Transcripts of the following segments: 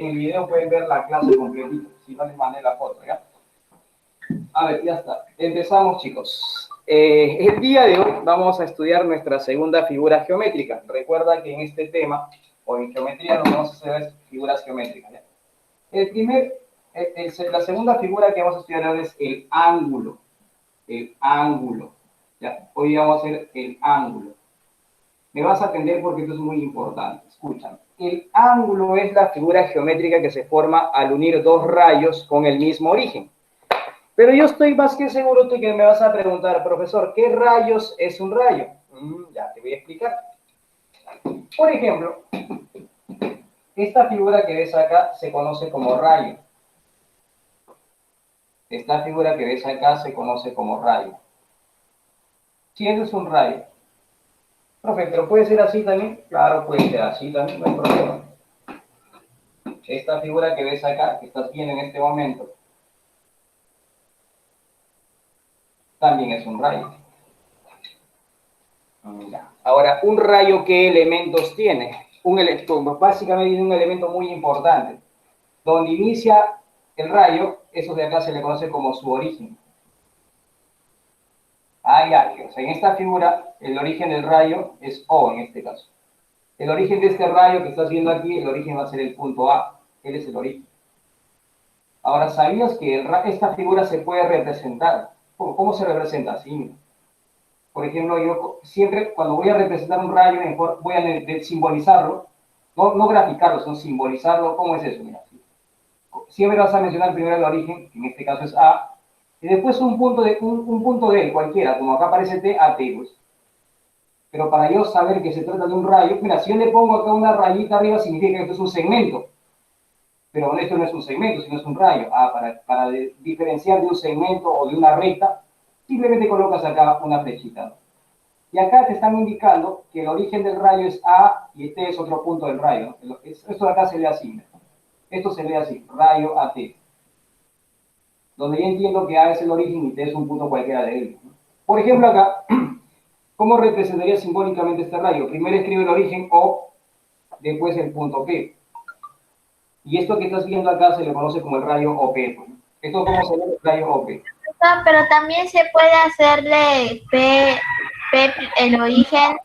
En el video pueden ver la clase completita, si no les mandé la foto, ¿ya? A ver, ya está. Empezamos, chicos. El día de hoy vamos a estudiar nuestra segunda figura geométrica. Recuerda que en este tema, o en geometría, lo que vamos a hacer es figuras geométricas, ¿ya? La segunda figura que vamos a estudiar ahora es el ángulo. El ángulo. ¿Ya? Hoy vamos a hacer el ángulo. Me vas a atender porque esto es muy importante. Escúchame. El ángulo es la figura geométrica que se forma al unir dos rayos con el mismo origen. Pero yo estoy más que seguro de que me vas a preguntar, profesor, ¿qué rayos es un rayo? Ya te voy a explicar. Por ejemplo, esta figura que ves acá se conoce como rayo. Esta figura que ves acá se conoce como rayo. Si eso es un rayo. Profe, ¿pero puede ser así también? Claro, puede ser así también, no hay problema. Esta figura que ves acá, que estás viendo en este momento, también es un rayo. Ahora, ¿un rayo qué elementos tiene? Básicamente tiene un elemento muy importante. Donde inicia el rayo, eso de acá se le conoce como su origen. O sea, en esta figura, el origen del rayo es O en este caso. El origen de este rayo que estás viendo aquí, el origen va a ser el punto A. Él es el origen. Ahora, ¿sabías que esta figura se puede representar? ¿Cómo se representa? Así. Por ejemplo, yo siempre cuando voy a representar un rayo, voy a simbolizarlo, no graficarlo, sino simbolizarlo. ¿Cómo es eso? Mira, siempre vas a mencionar primero el origen, que en este caso es A, y después un punto de él, cualquiera, como acá aparece T, a T, pues. Pero para yo saber que se trata de un rayo, mira, si yo le pongo acá una rayita arriba, significa que esto es un segmento. Pero esto no es un segmento, sino es un rayo. Para diferenciar de un segmento o de una recta, simplemente colocas acá una flechita. Y acá te están indicando que el origen del rayo es A y este es otro punto del rayo. Esto de acá se lee así. Esto se lee así, rayo AT. Donde yo entiendo que A es el origen y T es un punto cualquiera de él. Por ejemplo, acá, ¿cómo representaría simbólicamente este rayo? Primero escribe el origen O, después el punto P. Y esto que estás viendo acá se le conoce como el rayo OP. ¿Esto cómo se lee el rayo OP? Pero también se puede hacerle P el origen.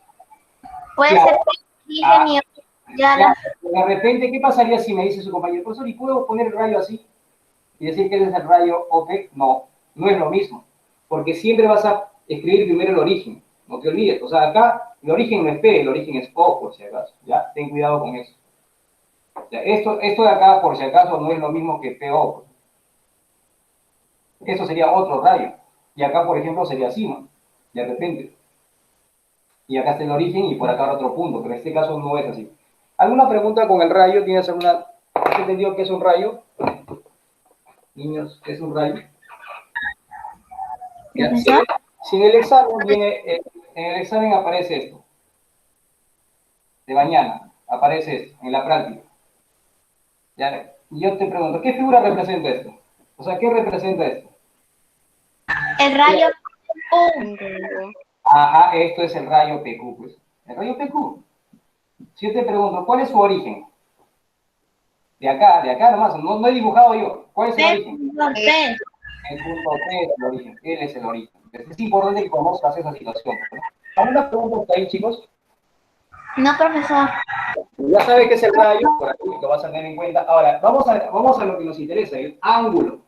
Puede Claro. ser P el origen y ya Claro. De repente, ¿qué pasaría si me dice su compañero, profesor, ¿y puedo poner el rayo así? Y decir que ese es el rayo OP? No, no es lo mismo. Porque siempre vas a escribir primero el origen. No te olvides. O sea, acá el origen no es P, el origen es O, por si acaso. Ya, ten cuidado con eso. Ya, esto de acá, por si acaso, no es lo mismo que PO. Eso sería otro rayo. Y acá, por ejemplo, sería así, ¿no? De repente. Y acá está el origen y por acá otro punto, pero en este caso no es así. ¿Alguna pregunta con el rayo? ¿Tienes alguna? ¿Has entendido qué es un rayo? Niños, ¿qué es un rayo? Ya, si en el examen viene, en el examen aparece esto. De mañana aparece esto, en la práctica. Ya, y yo te pregunto, ¿qué figura representa esto? O sea, ¿qué representa esto? el rayo Ajá, esto es el rayo PQ, pues. El rayo PQ. Si yo te pregunto, ¿cuál es su origen? De acá nomás, no he dibujado yo. ¿Cuál es el origen? P. El punto P es el origen, él es el origen. Es importante que conozcas esa situación, ¿no? ¿Alguna pregunta ahí, chicos? No, profesor. Ya sabes qué es el rayo, por aquí lo vas a tener en cuenta. Ahora, vamos a lo que nos interesa, el ángulo.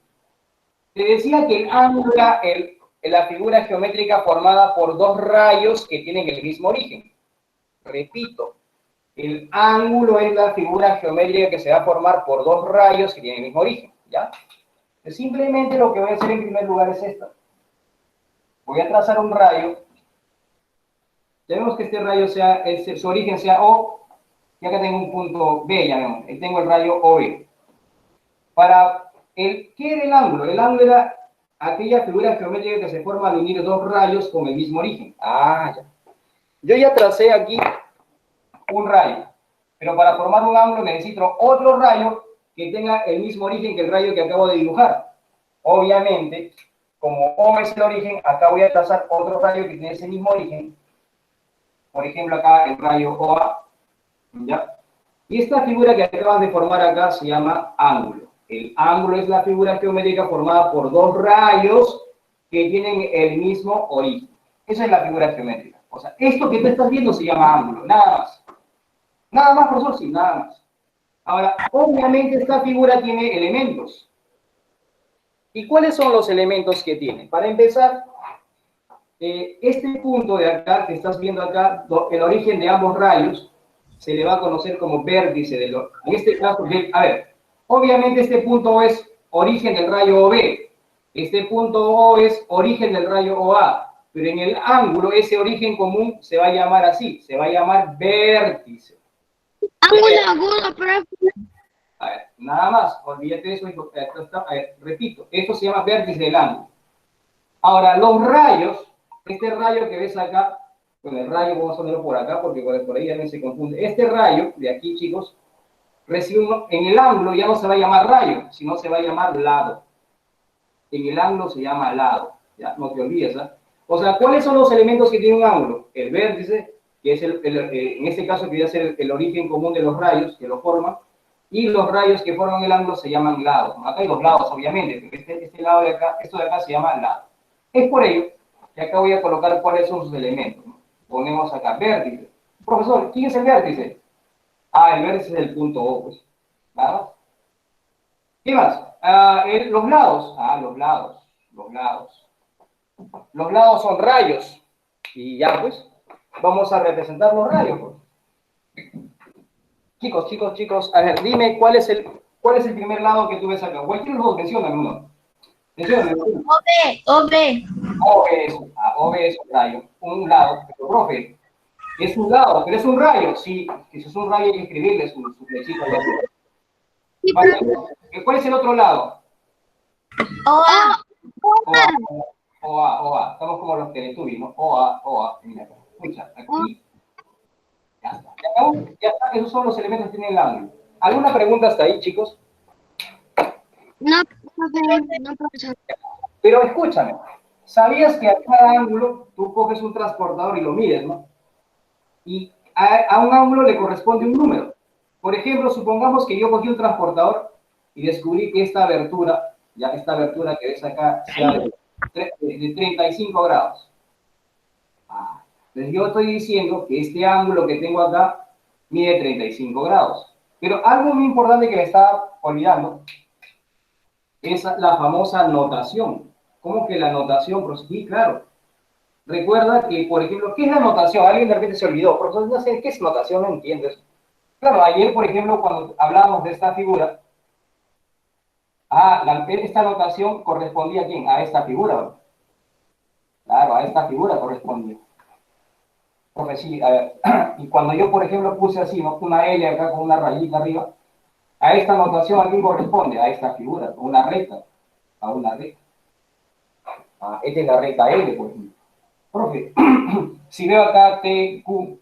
Te decía que el ángulo es la figura geométrica formada por dos rayos que tienen el mismo origen. Repito, el ángulo es la figura geométrica que se va a formar por dos rayos que tienen el mismo origen, ¿ya? Simplemente lo que voy a hacer en primer lugar es esto. Voy a trazar un rayo. Ya vemos que este rayo su origen sea O, y acá tengo un punto B, ya vemos. Ahí tengo el rayo OB. ¿Qué era el ángulo? El ángulo era aquella figura geométrica que se forma al unir dos rayos con el mismo origen. Ya. Yo ya tracé aquí un rayo, pero para formar un ángulo necesito otro rayo que tenga el mismo origen que el rayo que acabo de dibujar. Obviamente, como O es el origen, acá voy a trazar otro rayo que tiene ese mismo origen. Por ejemplo, acá el rayo OA, ¿ya? Y esta figura que acabas de formar acá se llama ángulo. El ángulo es la figura geométrica formada por dos rayos que tienen el mismo origen. Esa es la figura geométrica. O sea, esto que tú estás viendo se llama ángulo, nada más. Nada más, profesor, sí, nada más. Ahora, obviamente esta figura tiene elementos. ¿Y cuáles son los elementos que tiene? Para empezar, este punto de acá, que estás viendo acá, el origen de ambos rayos, se le va a conocer como vértice del otro. En este caso, a ver, obviamente este punto O es origen del rayo OB, este punto O es origen del rayo OA, pero en el ángulo ese origen común se va a llamar así, se va a llamar vértice. Ángulo, profe. A ver, nada más, olvídate de eso, a ver, repito, esto se llama vértice del ángulo. Ahora, los rayos, este rayo que ves acá, con el rayo vamos a ponerlo por acá porque por ahí también se confunde. Este rayo de aquí, chicos, recibe en el ángulo ya no se va a llamar rayo, sino se va a llamar lado. En el ángulo se llama lado, ya no te olvides, ¿eh? O sea, ¿cuáles son los elementos que tiene un ángulo? El vértice, que es en este caso que va a ser el origen común de los rayos que lo forman, y los rayos que forman el ángulo se llaman lados. Acá hay dos lados, obviamente, pero este lado de acá, esto de acá se llama lado. Es por ello que acá voy a colocar cuáles son sus elementos, ¿no? Ponemos acá vértice. Profesor, ¿quién es el vértice? Ah, el vértice es el punto O, pues. ¿Nada? ¿Qué más? Los lados. Ah, los lados. Los lados. Los lados son rayos. Y ya, pues, vamos a representar los rayos, pues. Chicos, a ver, dime cuál es el primer lado que tú ves acá. Cualquiera de los dos, menciona uno. Menciona uno. OB. OB es un rayo, un lado, pero profe, es un lado, pero es un rayo, sí, si es un rayo hay que escribirle su flechita. Vale. ¿Cuál es el otro lado? OA. OA, estamos como los Teletubbies, ¿no? OA, mira, escucha, aquí, ya está, ya está, esos son los elementos que tiene el ángulo. ¿Alguna pregunta hasta ahí, chicos? No, profe, no, profesor. Pero escúchame, ¿sabías que a cada ángulo tú coges un transportador y lo mides, ¿no? Y a un ángulo le corresponde un número. Por ejemplo, supongamos que yo cogí un transportador y descubrí que esta abertura, ya esta abertura que ves acá, sea de 35 grados. Entonces yo estoy diciendo que este ángulo que tengo acá mide 35 grados. Pero algo muy importante que me estaba olvidando es la famosa notación. ¿Cómo que la notación? Pues sí, claro. Recuerda que, por ejemplo, ¿qué es la notación? Alguien de repente se olvidó. Profesor, no sé, ¿qué es notación? No entiendes. Claro, ayer, por ejemplo, cuando hablábamos de esta figura, esta notación correspondía a quién? A esta figura, ¿no? Claro, a esta figura correspondía. Profe, sí, a ver, y cuando yo, por ejemplo, puse así, ¿no? Una L acá con una rayita arriba, a esta notación, ¿a quién corresponde? A esta figura, una recta, a una recta. Esta es la recta L, por ejemplo. Profe, si veo acá T, Q,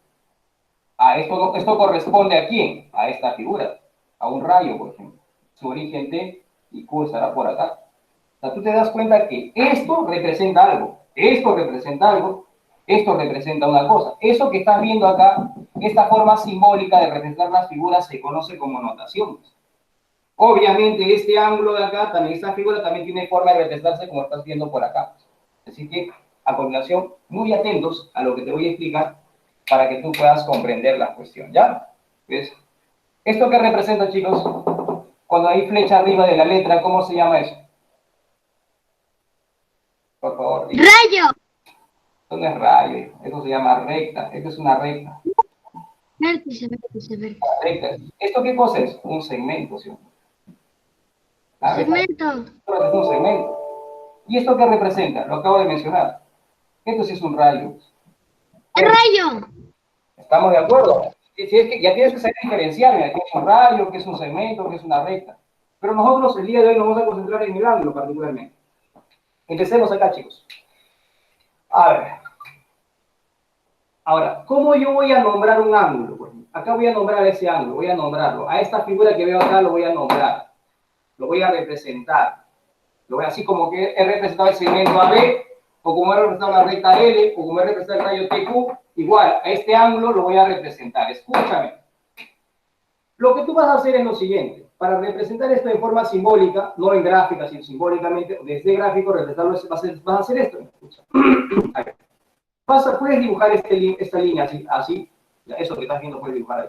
esto corresponde a quién? A esta figura, a un rayo, por ejemplo. Su origen T y Q estará por acá. O sea, tú te das cuenta que esto representa algo, esto representa algo, esto representa una cosa. Eso que estás viendo acá, esta forma simbólica de representar las figuras se conoce como notaciones. Obviamente este ángulo de acá, también esta figura también tiene forma de representarse como estás viendo por acá. Así que, a continuación, muy atentos a lo que te voy a explicar para que tú puedas comprender la cuestión, ¿ya? ¿Ves? ¿Esto qué representa, chicos? Cuando hay flecha arriba de la letra, ¿cómo se llama eso? Por favor, diga. Rayo. Esto no es rayo, eso se llama recta, esto es una recta. Vértice. Recta. ¿Esto qué cosa es? Un segmento, ¿sí? Segmento. Es un segmento. ¿Y esto qué representa? Lo acabo de mencionar. Esto sí es un rayo. El rayo. ¿Estamos de acuerdo? Si es que ya tienes que saber diferenciar, mira, qué es un rayo, qué es un segmento, qué es una recta. Pero nosotros el día de hoy nos vamos a concentrar en el ángulo particularmente. Empecemos acá, chicos. A ver. Ahora, ¿cómo yo voy a nombrar un ángulo? Pues, acá voy a nombrar ese ángulo, voy a nombrarlo. A esta figura que veo acá lo voy a nombrar. Lo voy a representar. Lo voy así como que he representado el segmento AB, o como he representado la recta L, o como he representado el rayo TQ, igual, a este ángulo lo voy a representar. Escúchame. Lo que tú vas a hacer es lo siguiente. Para representar esto de forma simbólica, no en gráfica, sino simbólicamente, desde gráfico, representarlo, vas a hacer esto. Puedes dibujar esta línea así, eso que estás viendo puedes dibujar ahí.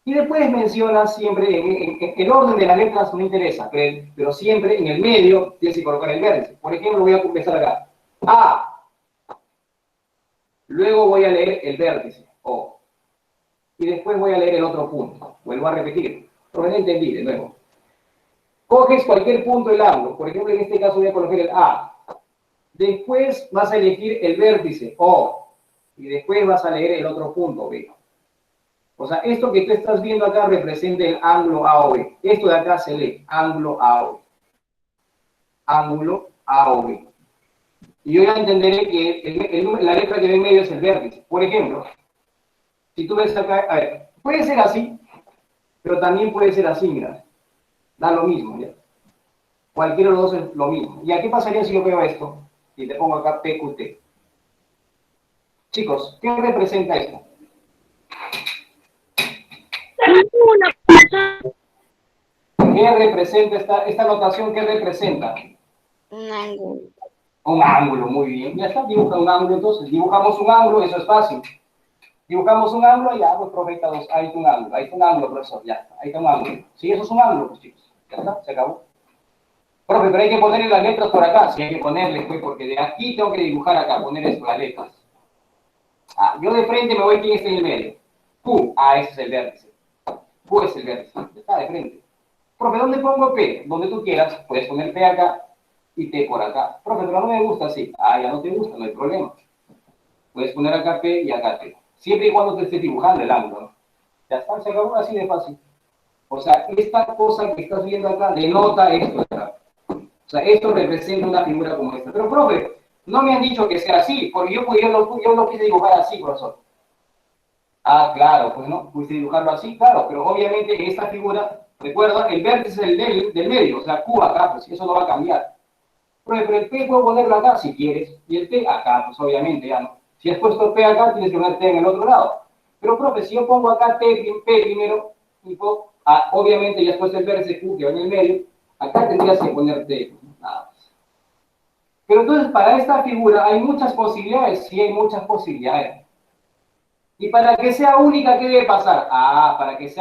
Y después mencionas siempre, el orden de las letras no interesa, pero siempre en el medio tienes que colocar el vértice. Por ejemplo, voy a empezar acá. A. Luego voy a leer el vértice, O. Y después voy a leer el otro punto. Vuelvo a repetir. Pero no entendí de nuevo. Coges cualquier punto del ángulo. Por ejemplo, en este caso voy a colocar el A. Después vas a elegir el vértice, O. Y después vas a leer el otro punto, B. O sea, esto que tú estás viendo acá representa el ángulo AOB. Esto de acá se lee ángulo AOB. Ángulo AOB. Y yo ya entenderé que la letra que ve en medio es el vértice. Por ejemplo, si tú ves acá, a ver, puede ser así, pero también puede ser así, mira. Da lo mismo, ¿ya? Cualquiera de los dos es lo mismo. ¿Y a qué pasaría si yo veo esto? Y te pongo acá PQT. Chicos, ¿qué representa esto? Una, profesor. ¿Qué representa esta notación? ¿Qué representa? Un ángulo. Un ángulo, muy bien. Ya está, dibuja un ángulo entonces. Dibujamos un ángulo, eso es fácil. Dibujamos un ángulo y ya, pues, profe, ahí está un ángulo, ahí está un ángulo, profesor, ya está, ahí está un ángulo. Sí, eso es un ángulo, pues, chicos. Ya está, se acabó. Profe, pero hay que ponerle las letras por acá. Sí, hay que ponerle, pues, porque de aquí tengo que dibujar acá, poner esto, las letras. Ah, yo de frente me voy, ¿quién está en el medio? Q. Ah, ese es el vértice. Q es el vértice. Está de frente. Profe, ¿dónde pongo P? Donde tú quieras. Puedes poner P acá y T por acá. Profe, pero no me gusta así. Ah, ya no te gusta, no hay problema. Puedes poner acá P y acá T. Siempre y cuando te estés dibujando el ángulo, ¿no? Ya está, se acabó así de fácil. O sea, esta cosa que estás viendo acá denota esto de acá. O sea, esto representa una figura como esta. Pero, profe, no me han dicho que sea así, porque yo lo quise dibujar así, profesor. Ah, claro, pues no, puse dibujarlo así, claro, pero obviamente en esta figura, recuerda, el vértice es el del medio, o sea, Q acá, pues eso no va a cambiar. Pero el P puedo ponerlo acá si quieres, y el T acá, pues obviamente ya no. Si has puesto P acá, tienes que poner T en el otro lado. Pero, profe, si yo pongo acá P primero, obviamente ya has puesto el vértice Q que va en el medio, acá tendrías que poner T, nada más. Pero entonces, para esta figura hay muchas posibilidades, sí hay muchas posibilidades. Y para que sea única, ¿qué debe pasar? Ah, para que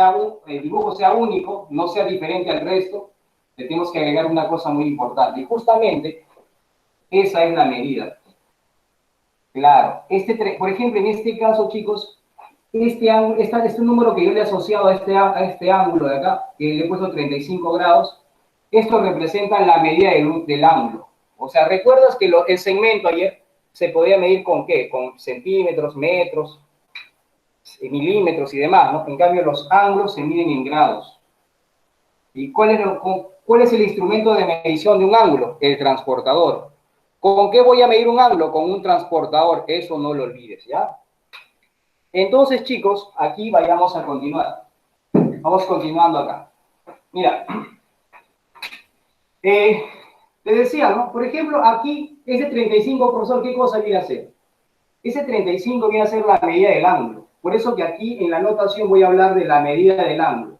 el dibujo sea único, no sea diferente al resto, le tenemos que agregar una cosa muy importante. Y justamente, esa es la medida. Claro, por ejemplo, en este caso, chicos, este número que yo le he asociado a este ángulo de acá, que le he puesto 35 grados, esto representa la medida del ángulo. O sea, ¿recuerdas que el segmento ayer se podía medir con qué? Con centímetros, metros, milímetros y demás, ¿no? En cambio, los ángulos se miden en grados. ¿Y cuál es el instrumento de medición de un ángulo? El transportador. ¿Con qué voy a medir un ángulo? Con un transportador. Eso no lo olvides, ¿ya? Entonces, chicos, aquí vayamos a continuar. Vamos continuando acá. Mira, te decía, ¿no? Por ejemplo, aquí, ese 35, profesor, ¿qué cosa viene a hacer? Ese 35 viene a ser la medida del ángulo. Por eso que aquí en la notación voy a hablar de la medida del ángulo.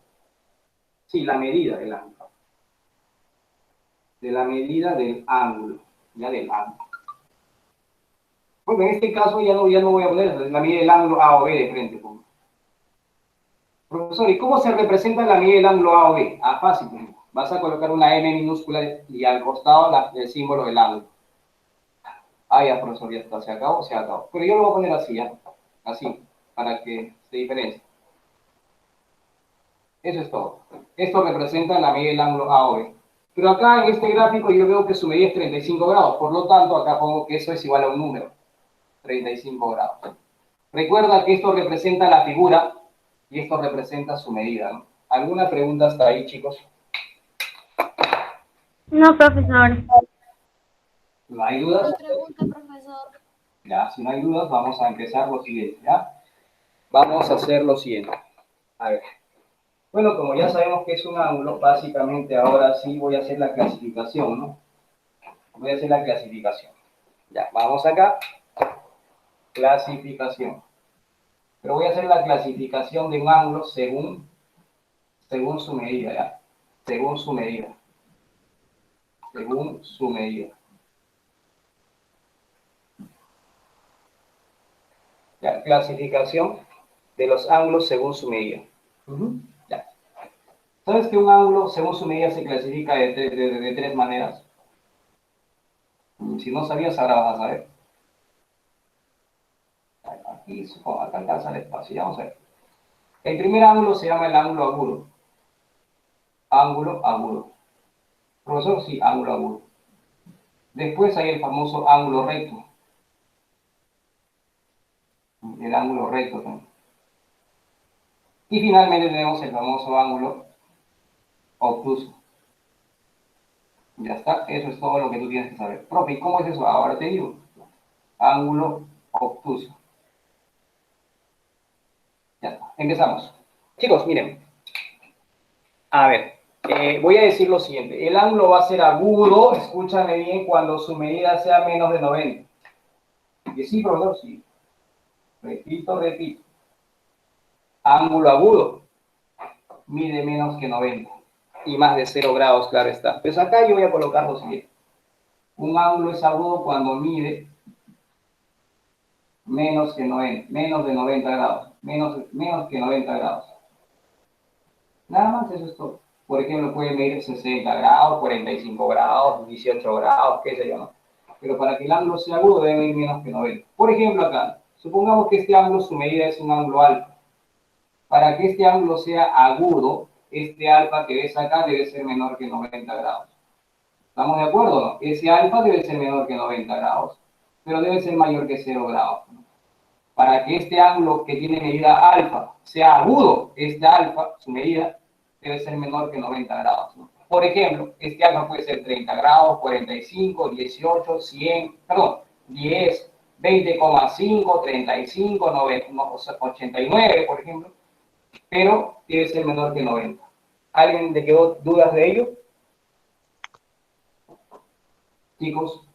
Sí, la medida del ángulo. De la medida del ángulo. Ya del ángulo. Bueno, en este caso ya no voy a poner la medida del ángulo A o B de frente. Pues. Profesor, ¿y cómo se representa la medida del ángulo A o B? Ah, fácil. Pues. Vas a colocar una M minúscula y al costado el símbolo del ángulo. Ah, ya, profesor, ya está. Se acabó, se acabó. Pero yo lo voy a poner así, ¿ya? Así, para que se diferencie. Eso es todo. Esto representa la medida del ángulo A o B. Pero acá en este gráfico yo veo que su medida es 35 grados. Por lo tanto, acá pongo que eso es igual a un número. 35 grados. Recuerda que esto representa la figura y esto representa su medida, ¿no? ¿Alguna pregunta hasta ahí, chicos? No, profesor. ¿No hay dudas? Una pregunta, profesor. Ya, si no hay dudas, vamos a empezar lo siguiente, ¿ya? Vamos a hacer lo siguiente. A ver. Bueno, como ya sabemos que es un ángulo, básicamente ahora sí voy a hacer la clasificación, ¿no? Voy a hacer la clasificación. Ya, vamos acá. Clasificación. Pero voy a hacer la clasificación de un ángulo según según su medida, ¿ya? Según su medida. Según su medida. Ya, clasificación de los ángulos según su medida. Ya. ¿Sabes que un ángulo según su medida se clasifica de tres maneras? Si no sabías, ahora vas a saber. Aquí, supongo, acá alcanza el espacio, ya vamos a ver. El primer ángulo se llama el ángulo agudo. Ángulo agudo. Profesor, sí, ángulo agudo. Después hay el famoso ángulo recto. El ángulo recto también. Y finalmente tenemos el famoso ángulo obtuso. Ya está, eso es todo lo que tú tienes que saber. Profe, ¿y cómo es eso? Ahora te digo. Ángulo obtuso. Ya está, empezamos. Chicos, miren. A ver, voy a decir lo siguiente. El ángulo va a ser agudo, escúchame bien, cuando su medida sea menos de 90. ¿Y sí, profesor? Sí. Repito. Ángulo agudo mide menos que 90. Y más de 0 grados, claro está. Pues acá yo voy a colocar lo siguiente. Un ángulo es agudo cuando mide menos de 90 grados. Menos que 90 grados. Nada más, eso es todo. Por ejemplo, puede medir 60 grados, 45 grados, 18 grados, qué sé yo, ¿no? Pero para que el ángulo sea agudo debe medir menos que 90. Por ejemplo, acá, supongamos que este ángulo, su medida es un ángulo alfa. Para que este ángulo sea agudo, este alfa que ves acá debe ser menor que 90 grados. ¿Estamos de acuerdo, no? Ese alfa debe ser menor que 90 grados, pero debe ser mayor que 0 grados, ¿no? Para que este ángulo que tiene medida alfa sea agudo, este alfa, su medida, debe ser menor que 90 grados, ¿no? Por ejemplo, este alfa puede ser 30 grados, 45, 18, 100, perdón, 10, 20,5, 35, 90, 89, por ejemplo, pero debe ser menor que 90. ¿Alguien le quedó dudas de ello? Chicos,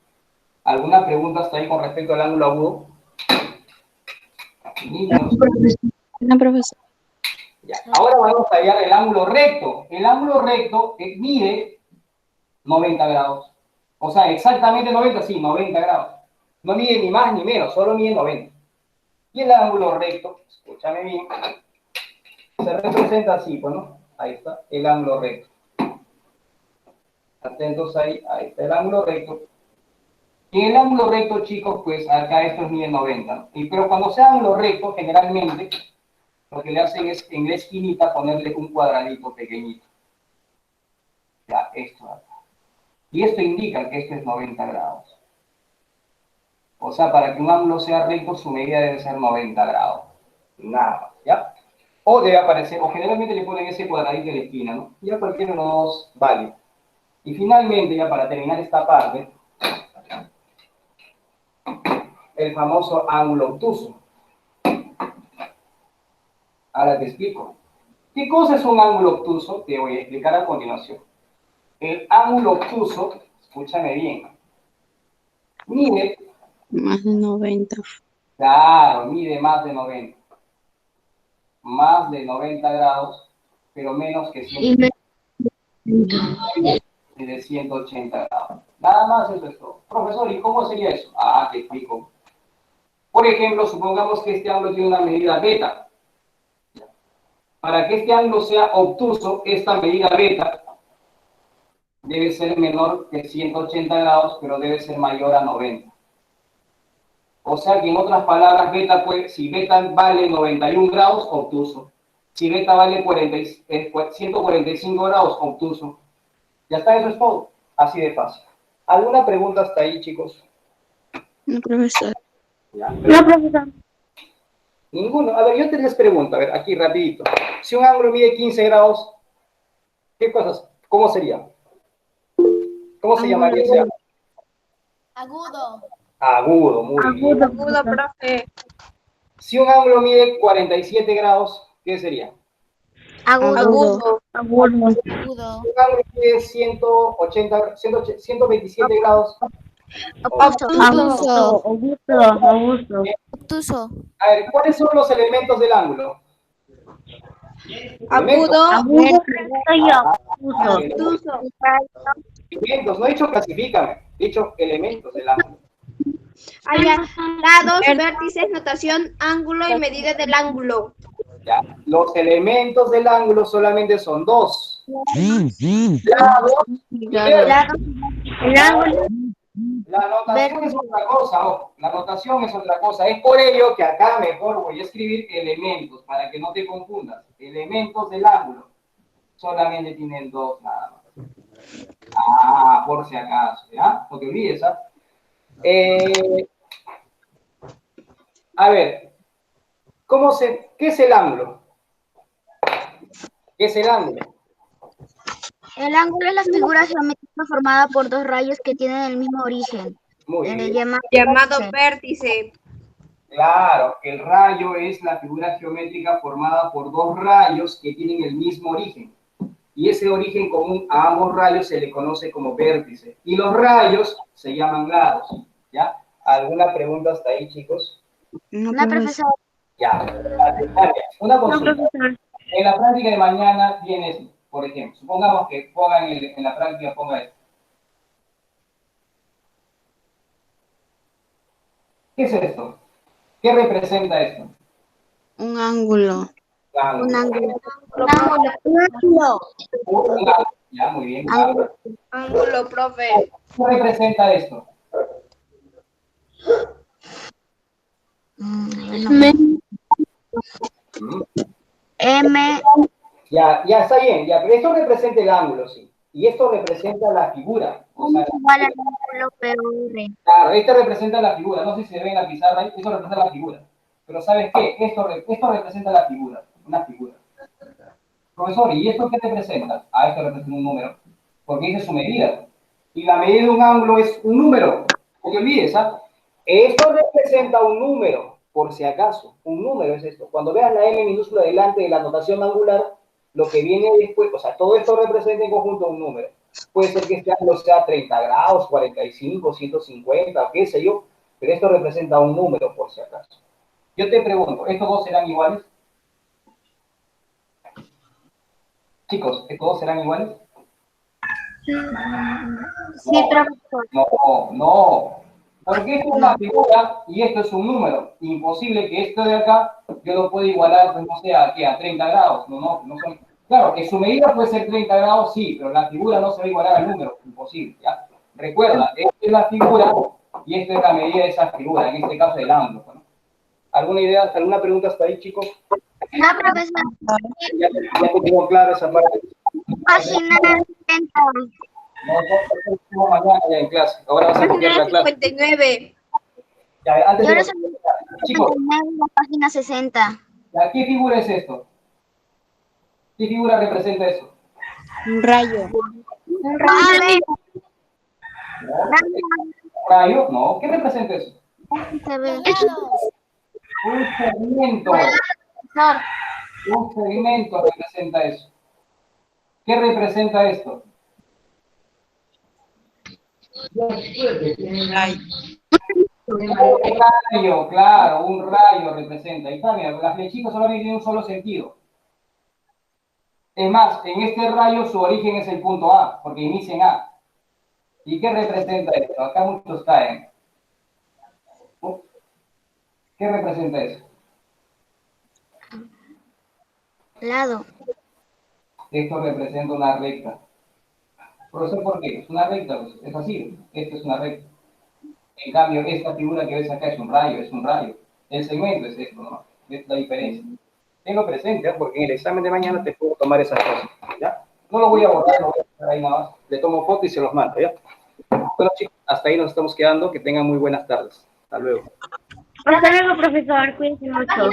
¿alguna pregunta hasta ahí con respecto al ángulo agudo? Niños. No, profesor. Ya. Ahora vamos a hallar el ángulo recto. El ángulo recto mide 90 grados. O sea, exactamente 90, sí, 90 grados. No mide ni más ni menos, solo mide 90. Y el ángulo recto, escúchame bien, se representa así, pues, ¿no? Ahí está, el ángulo recto. Atentos ahí está el ángulo recto. Y en el ángulo recto, chicos, pues acá esto es mide 90, ¿no? Pero cuando sea ángulo recto, generalmente, lo que le hacen es en la esquinita ponerle un cuadradito pequeñito. Ya, esto acá. Y esto indica que esto es 90 grados. O sea, para que un ángulo sea recto, su medida debe ser 90 grados. Nada más, ¿ya? O debe aparecer, o generalmente le ponen ese cuadradito en la esquina, ¿no? Ya cualquiera de los dos vale. Y finalmente, ya para terminar esta parte, el famoso ángulo obtuso. Ahora te explico. ¿Qué cosa es un ángulo obtuso? Te voy a explicar a continuación. El ángulo obtuso, escúchame bien, mide... Más de 90. Claro, mide más de 90. Más de 90 grados, pero menos que 180 y de 180 grados. Nada más eso es todo. Profesor, ¿y cómo sería eso? Ah, te explico. Por ejemplo, supongamos que este ángulo tiene una medida beta. Para que este ángulo sea obtuso, esta medida beta debe ser menor que 180 grados, pero debe ser mayor a 90. O sea que en otras palabras, beta si beta vale 91 grados, obtuso. Si beta vale 145 grados, obtuso. Ya está, eso es todo. Así de fácil. ¿Alguna pregunta hasta ahí, chicos? No, profesor. Ya, No, profesor. ninguno. A ver, yo te les pregunto, a ver, aquí rapidito. Si un ángulo mide 15 grados, ¿qué cosas? ¿Cómo sería? ¿Cómo se llamaría ese ángulo? Agudo. Agudo, muy bien. Agudo, profe. Si un ángulo mide 47 grados, ¿qué sería? Agudo. Agudo. Agudo. Un ángulo mide 180, 127 grados. Obtuso. Augusto. Obtuso. A ver, ¿cuáles son los elementos del ángulo? Elementos. Obtuso. Elementos, no he dicho clasifícame, he dicho elementos del ángulo. Lados, vértices, notación, ángulo y medida del ángulo. ¿Ya? Los elementos del ángulo solamente son dos. Lados y vértices. El ángulo. La notación es otra cosa, ojo. La notación es otra cosa. Es por ello que acá mejor voy a escribir elementos, para que no te confundas. Elementos del ángulo. Solamente tienen dos nada más. Ah, por si acaso, ¿ya? No te olvides, ¿ah? A ver, ¿qué es el ángulo? ¿Qué es el ángulo? El ángulo es la figura geométrica formada por dos rayos que tienen el mismo origen. Muy bien. Llamado vértice. Claro, el rayo es la figura geométrica formada por dos rayos que tienen el mismo origen. Y ese origen común a ambos rayos se le conoce como vértice. Y los rayos se llaman lados. ¿Ya? ¿Alguna pregunta hasta ahí, chicos? No, profesor. Ya. Una consulta. En la práctica de mañana tienes, por ejemplo, supongamos que pongan en la práctica, ponga esto. ¿Qué es esto? ¿Qué representa esto? Un ángulo. Ángulo. Un ángulo. Un ángulo. Ya, muy bien. Claro. Ángulo, profe. ¿Qué representa esto? M. Ya está bien, ya, pero esto representa el ángulo, sí. Y esto representa la figura. O sea, Igual al ángulo PR. claro, este representa la figura. No sé si se ve en la pizarra ahí, esto representa la figura. Pero ¿sabes qué? Esto representa la figura, una figura. Profesor, ¿y esto qué representa? Ah, esto representa un número, porque esa es su medida. Y la medida de un ángulo es un número. No te olvides, ¿ah? Esto representa un número, por si acaso. Un número es esto. Cuando veas la M minúscula delante de la notación angular, lo que viene después, o sea, todo esto representa en conjunto un número. Puede ser que este ángulo sea 30 grados, 45, 150, qué sé yo, pero esto representa un número, por si acaso. Yo te pregunto, ¿estos dos serán iguales? Chicos, ¿estos dos serán iguales? Sí, profesor. No. Porque esto es una figura y esto es un número. Imposible que esto de acá yo lo pueda igualar, pues, no sé, a 30 grados. No son. Claro, que su medida puede ser 30 grados, sí, pero la figura no se va a igualar al número. Imposible, ¿ya? Recuerda, esta es la figura y esta es la medida de esa figura, en este caso del ángulo, ¿no? ¿Alguna idea, alguna pregunta hasta ahí, chicos? No, profesor. Ya te quedó claro esa parte. Página 70. No, mañana ya en clase. Ahora vas a copiar la clase. 59. Ya, antes Yo de... ahora soy Chicos, la página 60. ¿ya? ¿Qué figura es esto? ¿Qué figura representa eso? Un rayo. Un rayo. ¿Un rayo? No. ¿Qué representa eso? Se ve. Un segmento. Un segmento representa eso. ¿Qué representa esto? Un rayo, claro, un rayo representa. Y está, mira, las flechitas solamente tienen un solo sentido. Es más, en este rayo su origen es el punto A, porque inicia en A. ¿Y qué representa esto? Acá muchos caen. ¿Qué representa eso? Lado. Esto representa una recta. Profesor, ¿por qué? Es una recta, pues, es así. Esto es una recta. En cambio, esta figura que ves acá es un rayo. El segmento es esto, ¿no? Es la diferencia. Tenlo presente, ¿eh? Porque en el examen de mañana te puedo tomar esas cosas, ¿ya? No lo voy a borrar, lo voy a dejar ahí nada más. Le tomo foto y se los mando, ¿ya? Bueno, chicos, hasta ahí nos estamos quedando. Que tengan muy buenas tardes. Hasta luego. Hasta luego, profesor. Cuídense mucho.